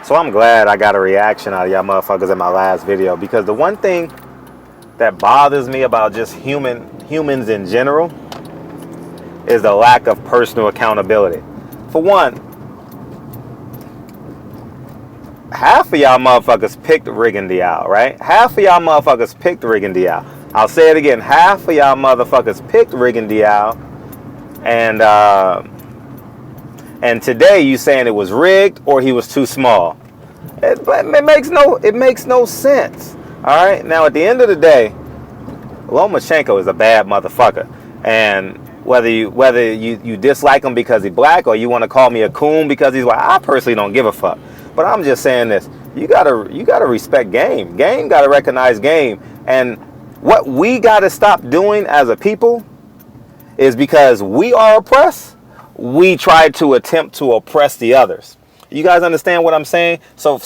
So I'm glad I got a reaction out of y'all motherfuckers in my last video, because the one thing that bothers me about just humans in general is the lack of personal accountability. For one, half of y'all motherfuckers picked Riggin Dial, right? Half of y'all motherfuckers picked Riggin Dial. I'll say it again. Half of y'all motherfuckers picked Riggin Dial, and today you saying it was rigged or he was too small. It makes no sense. All right. Now at the end of the day, Lomachenko is a bad motherfucker, and whether you dislike him because he's black, or you want to call me a coon because he's white, I personally don't give a fuck. But I'm just saying this: you gotta respect game. Game gotta recognize game, and what we gotta stop doing as a people is, because we are oppressed, we try to attempt to oppress the others. You guys understand what I'm saying? So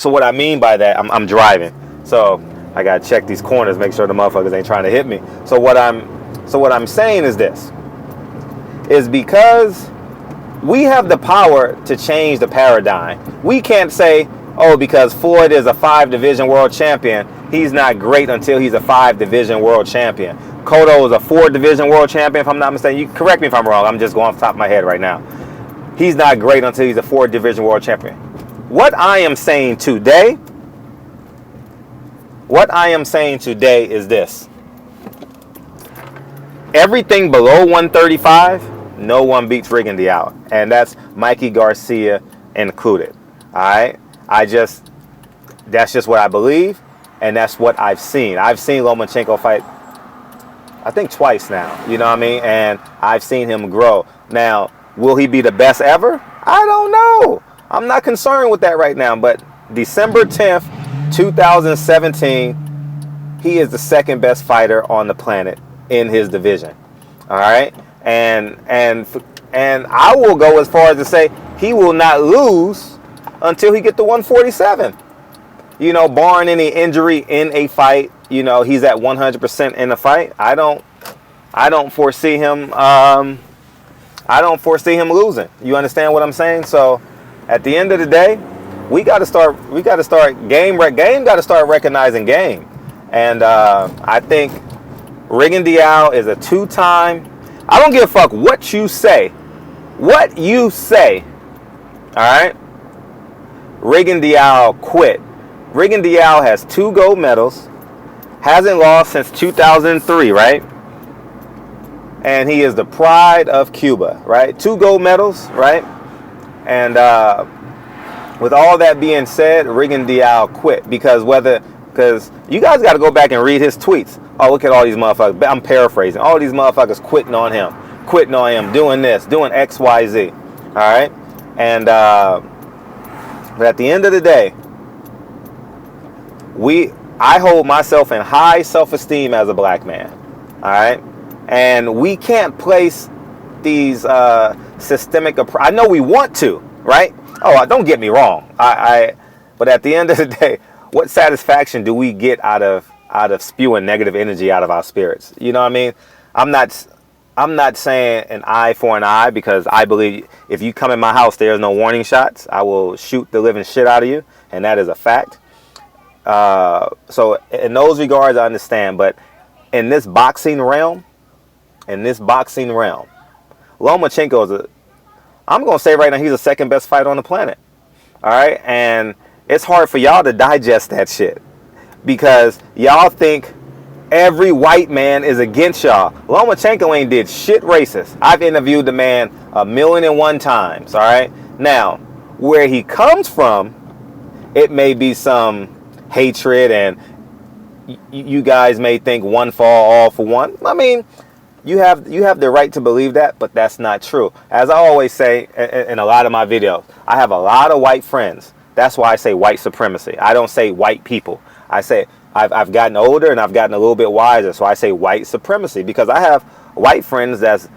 what I mean by that, I'm driving, so I gotta check these corners, make sure the motherfuckers ain't trying to hit me. So what I'm saying is this: is because we have the power to change the paradigm. We can't say, oh, because Floyd is a 5-division world champion, he's not great until he's a 5-division world champion. Cotto is a 4-division world champion, if I'm not mistaken. You correct me if I'm wrong. I'm just going off the top of my head right now. He's not great until he's a 4-division world champion. What I am saying today is this: everything below 135, no one beats Riggin Dial, and that's Mikey Garcia included. All right, that's just what I believe, and that's what I've seen. I've seen Lomachenko fight, I think, twice now. You know what I mean? And I've seen him grow. Now, will he be the best ever? I don't know. I'm not concerned with that right now. But December 10th, 2017, he is the second best fighter on the planet in his division. All right, and I will go as far as to say he will not lose until he get to 147. You know, barring any injury in a fight. You know, he's at 100% in the fight. I don't foresee him. I don't foresee him losing. You understand what I'm saying? So, at the end of the day, we got to start. Game got to start recognizing game, and I think Riggin Dial is a 2-time. I don't give a fuck what you say. What you say. All right. Riggin Dial quit. Riggin Dial has 2 gold medals. Hasn't lost since 2003, right? And he is the pride of Cuba, right? 2 gold medals, right? And with all that being said, Riggin Dial quit because you guys got to go back and read his tweets. Oh, look at all these motherfuckers. I'm paraphrasing. All these motherfuckers quitting on him, doing this, doing X, Y, Z. All right? And but at the end of the day, I hold myself in high self-esteem as a black man. All right? And we can't place these systemic. I know we want to, right? Oh, don't get me wrong. But at the end of the day, what satisfaction do we get out of spewing negative energy out of our spirits? You know what I mean? I'm not saying an eye for an eye, because I believe if you come in my house, there's no warning shots. I will shoot the living shit out of you, and that is a fact. So in those regards, I understand. But in this boxing realm, Lomachenko I'm going to say right now, he's the second best fighter on the planet. All right. And it's hard for y'all to digest that shit, because y'all think every white man is against y'all. Lomachenko ain't did shit racist. I've interviewed the man 1,000,001 times. All right. Now, where he comes from, it may be some hatred, and you guys may think one for all for one. I mean, you have the right to believe that, but that's not true. As I always say in a lot of my videos, I have a lot of white friends. That's why I say white supremacy. I don't say white people. I say I've gotten older and I've gotten a little bit wiser, so I say white supremacy, because I have white friends that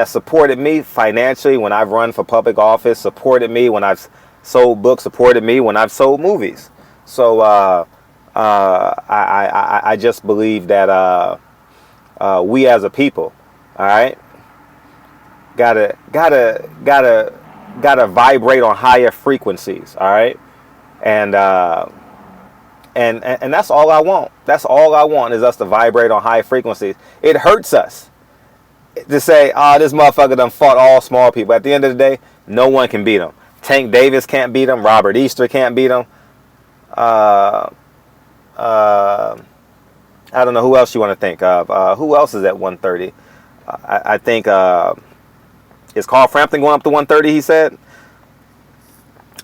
supported me financially when I've run for public office, supported me when I've sold books, supported me when I've sold movies. So I just believe that we as a people, all right, gotta gotta vibrate on higher frequencies. All right, and that's all I want. That's all I want is us to vibrate on high frequencies. It hurts us to say, oh, this motherfucker done fought all small people. At the end of the day, no one can beat him. Tank Davis can't beat him. Robert Easter can't beat him. I don't know who else you want to think of. Who else is at 130? I think is Carl Frampton going up to 130, he said.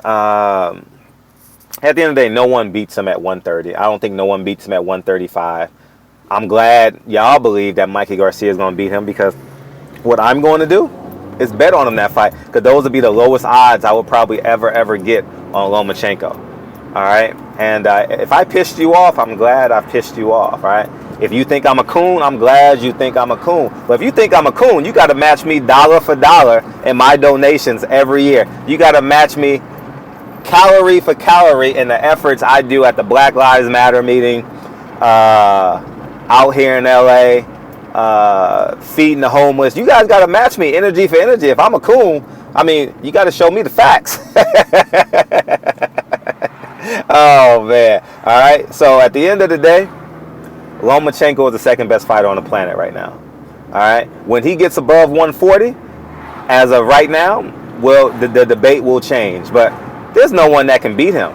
At the end of the day, no one beats him at 130. I don't think no one beats him at 135. I'm glad y'all believe that Mikey Garcia is going to beat him, because what I'm going to do is bet on him that fight, because those would be the lowest odds I would probably ever get on Lomachenko. All right, and if I pissed you off, I'm glad I pissed you off. All right, if you think I'm a coon, I'm glad you think I'm a coon. But if you think I'm a coon, you got to match me dollar for dollar in my donations every year. You got to match me calorie for calorie in the efforts I do at the Black Lives Matter meeting, out here in LA, feeding the homeless. You guys got to match me energy for energy. If I'm a coon, I mean, you got to show me the facts. Oh, man. All right. So at the end of the day, Lomachenko is the second best fighter on the planet right now. All right. When he gets above 140, as of right now, well, the debate will change. But there's no one that can beat him.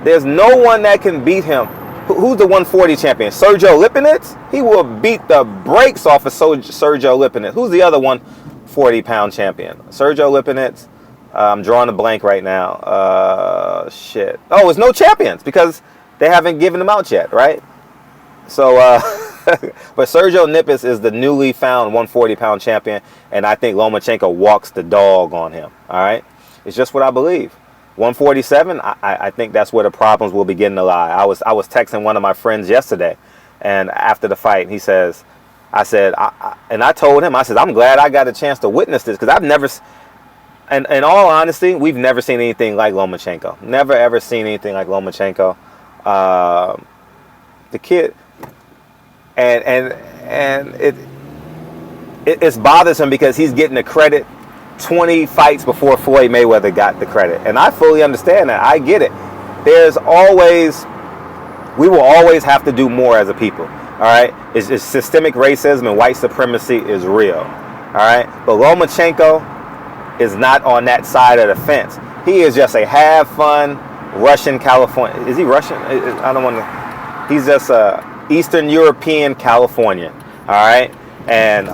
There's no one that can beat him. Who's the 140 champion? Sergio Lipinets? He will beat the brakes off of Sergio Lipinets. Who's the other 140-pound champion? Sergio Lipinets. I'm drawing a blank right now. Shit. Oh, it's no champions because they haven't given them out yet, right? So, but Sergio Lipinets is the newly found 140-pound champion, and I think Lomachenko walks the dog on him. All right? It's just what I believe. 147, I think that's where the problems will begin to lie. I was texting one of my friends yesterday, and after the fight, he says, I told him, I said, I'm glad I got a chance to witness this, because I've never, and in all honesty, we've never seen anything like Lomachenko. Never ever seen anything like Lomachenko. The kid, and it's bothersome because he's getting the credit 20 fights before Floyd Mayweather got the credit. And I fully understand that. I get it. We will always have to do more as a people. All right? It's systemic racism and white supremacy is real. All right? But Lomachenko is not on that side of the fence. He is just a have fun Russian Californian. Is he Russian? I don't want to. He's just a Eastern European Californian. All right? And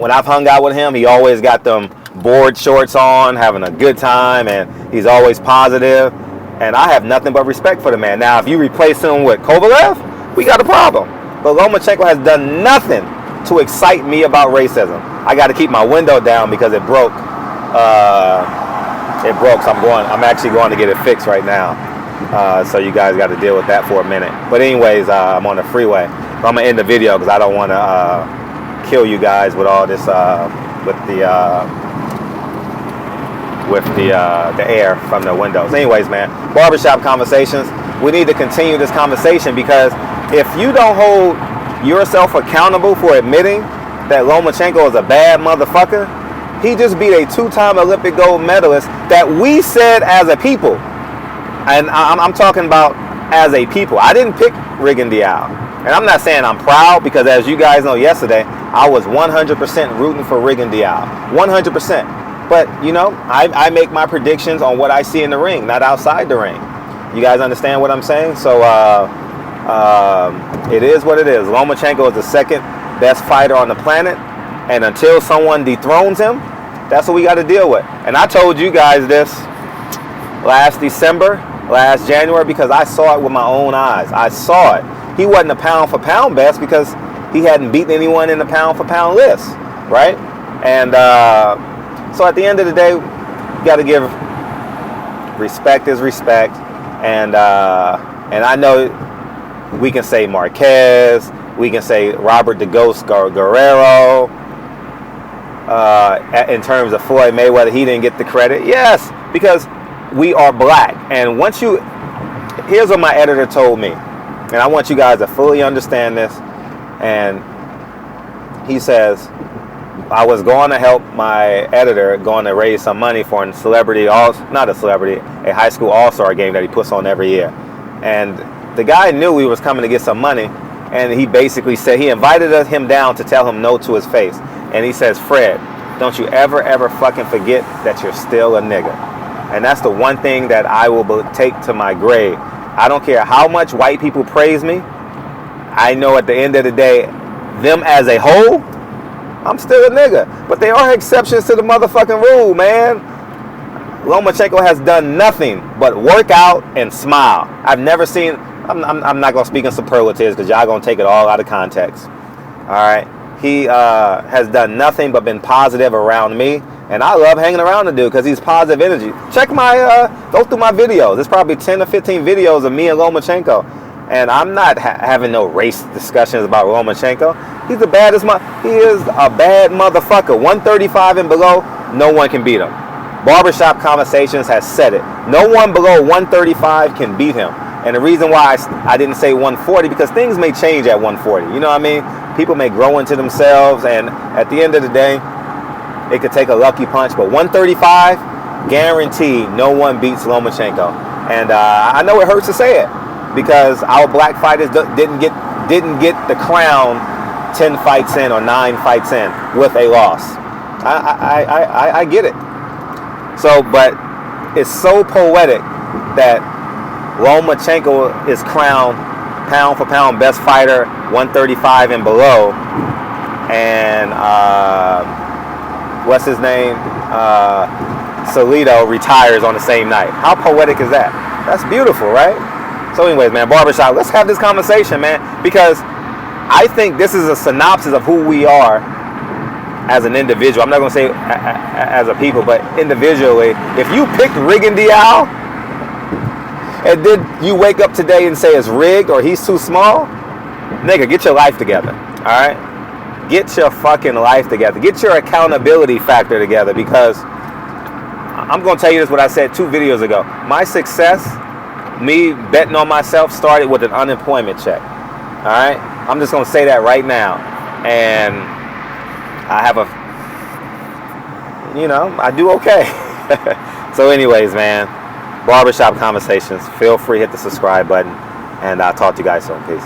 when I've hung out with him, he always got them board shorts on, having a good time, and he's always positive. And I have nothing but respect for the man. Now, if you replace him with Kovalev, we got a problem. But Lomachenko has done nothing to excite me about racism. I got to keep my window down because it broke. So I'm actually going to get it fixed right now. So you guys got to deal with that for a minute. But anyways, I'm on the freeway. So I'm gonna end the video because I don't want to kill you guys with all this with the air from the windows. Anyways, man, barbershop conversations. We need to continue this conversation, because if you don't hold yourself accountable for admitting that Lomachenko is a bad motherfucker, he just beat a 2-time Olympic gold medalist that we said as a people, and I'm talking about as a people. I didn't pick Rigondeaux, and I'm not saying I'm proud, because as you guys know, yesterday I was 100% rooting for Rigondeaux, 100%. But, you know, I make my predictions on what I see in the ring, not outside the ring. You guys understand what I'm saying? So, it is what it is. Lomachenko is the second best fighter on the planet. And until someone dethrones him, that's what we got to deal with. And I told you guys this last December, last January, because I saw it with my own eyes. I saw it. He wasn't a pound-for-pound best because he hadn't beaten anyone in the pound-for-pound list, right? And so at the end of the day, you got to give respect is respect. And I know we can say Marquez, we can say Robert the Ghost Guerrero. In terms of Floyd Mayweather, he didn't get the credit. Yes, because we are black. And here's what my editor told me, and I want you guys to fully understand this. And he says, I was going to help my editor, going to raise some money for a celebrity, not a celebrity, a high school all-star game that he puts on every year. And the guy knew we was coming to get some money, and he basically said, he invited him down to tell him no to his face. And he says, Fred, don't you ever fucking forget that you're still a nigga. And that's the one thing that I will take to my grave. I don't care how much white people praise me. I know at the end of the day, them as a whole, I'm still a nigga. But there are exceptions to the motherfucking rule, man. Lomachenko has done nothing but work out and smile. I've never seen, I'm not going to speak in superlatives because y'all going to take it all out of context. All right. He has done nothing but been positive around me. And I love hanging around the dude because he's positive energy. Check go through my videos. There's probably 10 or 15 videos of me and Lomachenko. And I'm not having no race discussions about Lomachenko. He's the baddest he is a bad motherfucker. 135 and below, no one can beat him. Barbershop Conversations has said it. No one below 135 can beat him. And the reason why I didn't say 140, because things may change at 140. You know what I mean? People may grow into themselves, and at the end of the day, it could take a lucky punch. But 135, guaranteed, no one beats Lomachenko. And I know it hurts to say it, because our black fighters didn't get the crown 10 fights in or 9 fights in with a loss. I get it. So, but it's so poetic that Lomachenko is crowned pound for pound best fighter, 135 and below, and what's his name? Salido retires on the same night. How poetic is that? That's beautiful, right? So anyways, man, Barbershop, let's have this conversation, man, because I think this is a synopsis of who we are as an individual. I'm not going to say as a people, but individually. If you picked Rigondeaux, and then you wake up today and say it's rigged or he's too small, nigga, get your life together, all right? Get your fucking life together. Get your accountability factor together, because I'm going to tell you this, what I said 2 videos ago. My success, me betting on myself, started with an unemployment check. All right? I'm just going to say that right now. And I have I do okay. So anyways, man, Barbershop Conversations. Feel free, hit the subscribe button. And I'll talk to you guys soon. Peace.